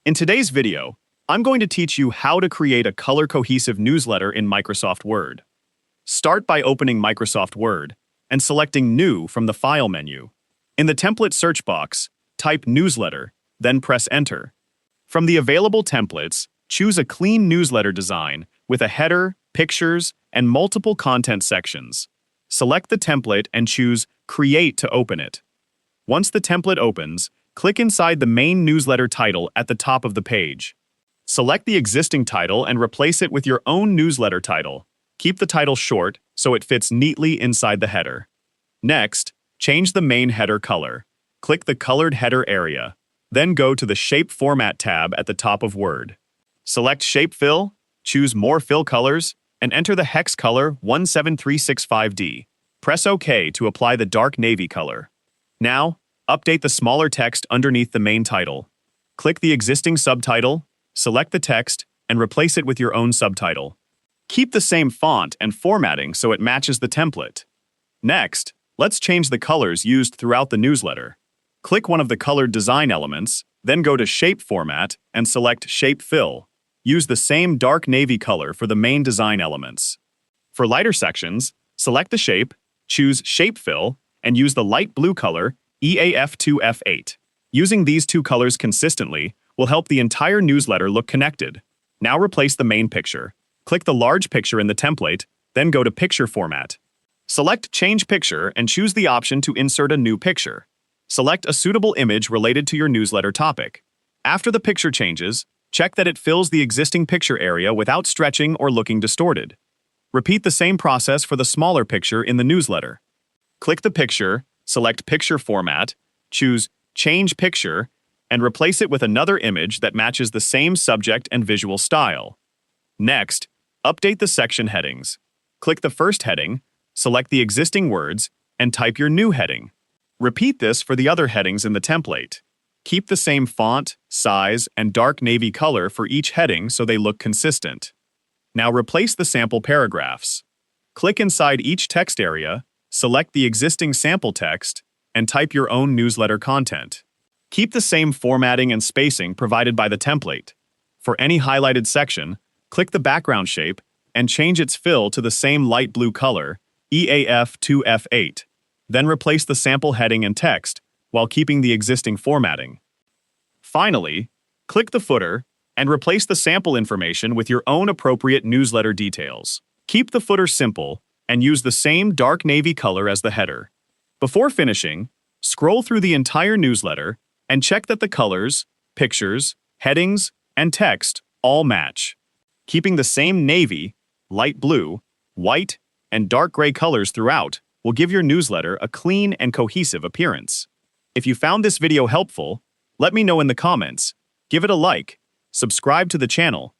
In today's video, I'm going to teach you how to create a color-cohesive newsletter in Microsoft Word. Start by opening Microsoft Word and selecting New from the File menu. In the template search box, type Newsletter, then press Enter. From the available templates, choose a clean newsletter design with a header, pictures, and multiple content sections. Select the template and choose Create to open it. Once the template opens, click inside the main newsletter title at the top of the page. Select the existing title and replace it with your own newsletter title. Keep the title short so it fits neatly inside the header. Next, change the main header color. Click the colored header area. Then go to the Shape Format tab at the top of Word. Select Shape Fill, choose More Fill Colors, and enter the hex color 17365D. Press OK to apply the dark navy color. Now, update the smaller text underneath the main title. Click the existing subtitle, select the text, and replace it with your own subtitle. Keep the same font and formatting so it matches the template. Next, let's change the colors used throughout the newsletter. Click one of the colored design elements, then go to Shape Format and select Shape Fill. Use the same dark navy color for the main design elements. For lighter sections, select the shape, choose Shape Fill, and use the light blue color EAF2F8. Using these two colors consistently will help the entire newsletter look connected. Now replace the main picture. Click the large picture in the template, then go to Picture Format. Select Change Picture and choose the option to insert a new picture. Select a suitable image related to your newsletter topic. After the picture changes, check that it fills the existing picture area without stretching or looking distorted. Repeat the same process for the smaller picture in the newsletter. Click the picture, select Picture Format, choose Change Picture, and replace it with another image that matches the same subject and visual style. Next, update the section headings. Click the first heading, select the existing words, and type your new heading. Repeat this for the other headings in the template. Keep the same font, size, and dark navy color for each heading so they look consistent. Now replace the sample paragraphs. Click inside each text area, select the existing sample text, and type your own newsletter content. Keep the same formatting and spacing provided by the template. For any highlighted section, click the background shape and change its fill to the same light blue color, EAF2F8. Then replace the sample heading and text while keeping the existing formatting. Finally, click the footer and replace the sample information with your own appropriate newsletter details. Keep the footer simple and use the same dark navy color as the header. Before finishing, scroll through the entire newsletter and check that the colors, pictures, headings, and text all match. Keeping the same navy, light blue, white, and dark gray colors throughout will give your newsletter a clean and cohesive appearance. If you found this video helpful, let me know in the comments, give it a like, subscribe to the channel,